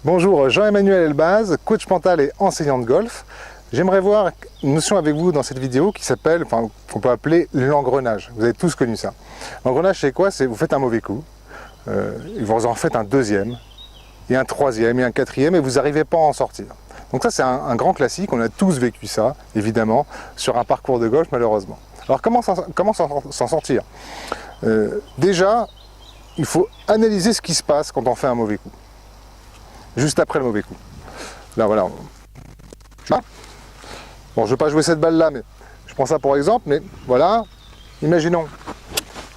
Bonjour, Jean-Emmanuel Elbaz, coach mental et enseignant de golf. J'aimerais voir une notion avec vous dans cette vidéo qui s'appelle, qu'on peut appeler l'engrenage. Vous avez tous connu ça. L'engrenage, c'est quoi? C'est vous faites un mauvais coup, et vous en faites un deuxième, et un troisième, et un quatrième, et vous n'arrivez pas à en sortir. Donc ça, c'est un grand classique, on a tous vécu ça, évidemment, sur un parcours de golf, malheureusement. Alors comment s'en sortir? Déjà, il faut analyser ce qui se passe quand on fait un mauvais coup. Juste après le mauvais coup. Là, voilà. Bon, je ne vais pas jouer cette balle-là, mais je prends ça pour exemple, mais voilà. Imaginons,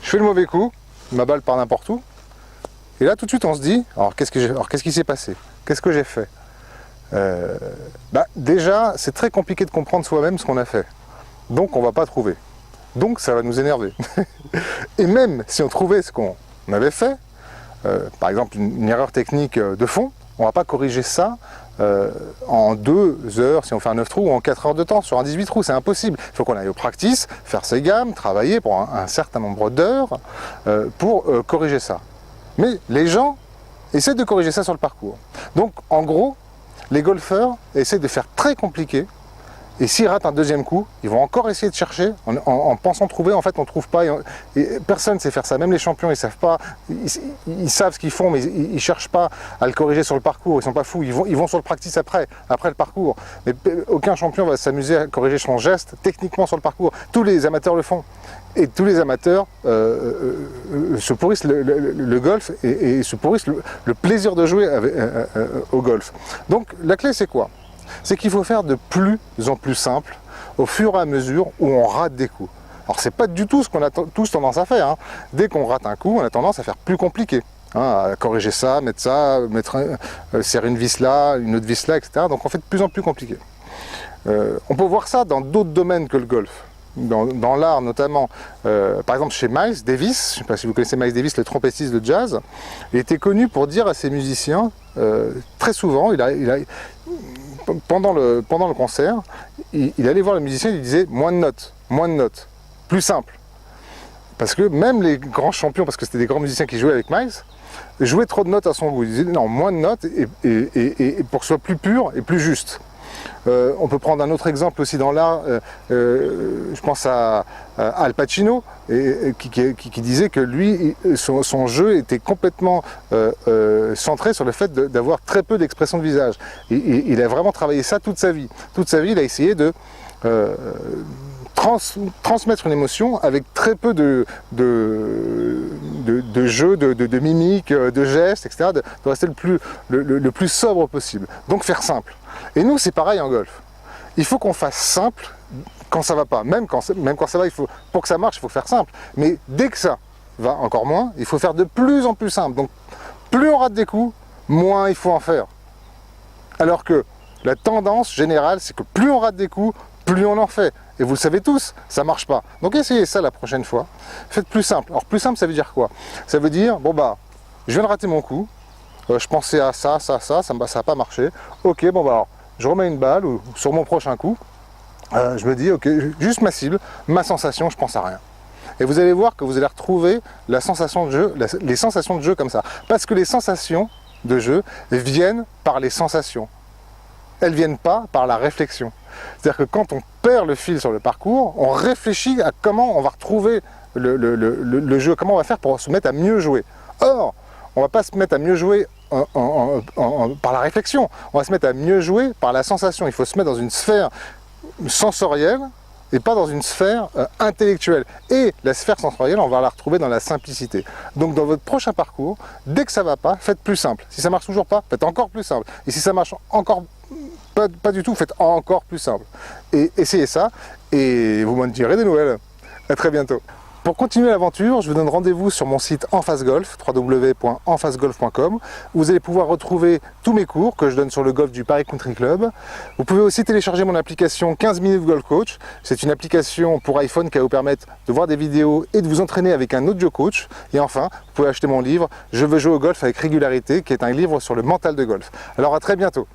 je fais le mauvais coup, ma balle part n'importe où, et là, tout de suite, on se dit, alors qu'est-ce qui s'est passé? Qu'est-ce que j'ai fait? Déjà, c'est très compliqué de comprendre soi-même ce qu'on a fait. Donc, on ne va pas trouver. Donc, ça va nous énerver. Et même si on trouvait ce qu'on avait fait, par exemple, une erreur technique de fond, on ne va pas corriger ça en 2 heures, si on fait un 9 trous, ou en 4 heures de temps sur un 18 trous, c'est impossible. Il faut qu'on aille au practice, faire ses gammes, travailler pour un certain nombre d'heures pour corriger ça. Mais les gens essaient de corriger ça sur le parcours. Donc, en gros, les golfeurs essaient de faire très compliqué, et s'ils ratent un deuxième coup, ils vont encore essayer de chercher, en pensant trouver, en fait on ne trouve pas, et personne ne sait faire ça, même les champions ils savent pas, ils savent ce qu'ils font, mais ils ne cherchent pas à le corriger sur le parcours, ils ne sont pas fous, ils vont sur le practice après le parcours, mais aucun champion va s'amuser à corriger son geste techniquement sur le parcours, tous les amateurs le font, et tous les amateurs se pourrissent le golf, et se pourrissent le plaisir de jouer au golf. Donc la clé c'est quoi? C'est qu'il faut faire de plus en plus simple au fur et à mesure où on rate des coups. Alors c'est pas du tout ce qu'on a tous tendance à faire, hein. Dès qu'on rate un coup, on a tendance à faire plus compliqué, hein, à corriger ça, serrer une vis là, une autre vis là, etc. Donc on fait de plus en plus compliqué. On peut voir ça dans d'autres domaines que le golf. Dans l'art notamment, par exemple chez Miles Davis, je ne sais pas si vous connaissez Miles Davis, le trompettiste de jazz, il était connu pour dire à ses musiciens, très souvent, pendant le concert, il allait voir le musicien, il disait moins de notes, plus simple. Parce que même les grands champions, parce que c'était des grands musiciens qui jouaient avec Miles, jouaient trop de notes à son goût. Il disait non, moins de notes et pour que ce soit plus pur et plus juste. On peut prendre un autre exemple aussi dans l'art, je pense à Al Pacino, qui disait que lui, son jeu était complètement centré sur le fait d'avoir très peu d'expression de visage. Il a vraiment travaillé ça toute sa vie. Toute sa vie, il a essayé de transmettre une émotion avec très peu de jeu, de mimique, de gestes, etc., de rester le plus sobre possible. Donc faire simple. Et nous, c'est pareil en golf. Il faut qu'on fasse simple quand ça va pas. Même quand ça va, pour que ça marche, il faut faire simple. Mais dès que ça va encore moins, il faut faire de plus en plus simple. Donc plus on rate des coups, moins il faut en faire. Alors que la tendance générale, c'est que plus on rate des coups, plus on en fait. Et vous le savez tous, ça marche pas. Donc essayez ça la prochaine fois. Faites plus simple. Alors plus simple, ça veut dire quoi? Ça veut dire, je viens de rater mon coup. Je pensais à ça n'a pas marché. Ok, alors, je remets une balle ou sur mon prochain coup, je me dis, ok, juste ma cible, ma sensation, je pense à rien. Et vous allez voir que vous allez retrouver la sensation de jeu, les sensations de jeu comme ça. Parce que les sensations de jeu viennent par les sensations. Elles ne viennent pas par la réflexion. C'est-à-dire que quand on perd le fil sur le parcours, on réfléchit à comment on va retrouver le jeu, comment on va faire pour se mettre à mieux jouer. Or, on ne va pas se mettre à mieux jouer par la réflexion, on va se mettre à mieux jouer par la sensation. Il faut se mettre dans une sphère sensorielle et pas dans une sphère intellectuelle. Et la sphère sensorielle, on va la retrouver dans la simplicité. Donc dans votre prochain parcours, dès que ça ne va pas, faites plus simple. Si ça ne marche toujours pas, faites encore plus simple. Et si ça marche encore pas du tout, faites encore plus simple. Et essayez ça, et vous m'en direz des nouvelles. À très bientôt. Pour continuer l'aventure, je vous donne rendez-vous sur mon site Enface Golf, www.enfacegolf.com, où vous allez pouvoir retrouver tous mes cours que je donne sur le golf du Paris Country Club. Vous pouvez aussi télécharger mon application 15 minutes Golf Coach. C'est une application pour iPhone qui va vous permettre de voir des vidéos et de vous entraîner avec un audio coach. Et enfin, vous pouvez acheter mon livre « Je veux jouer au golf avec régularité » qui est un livre sur le mental de golf. Alors à très bientôt.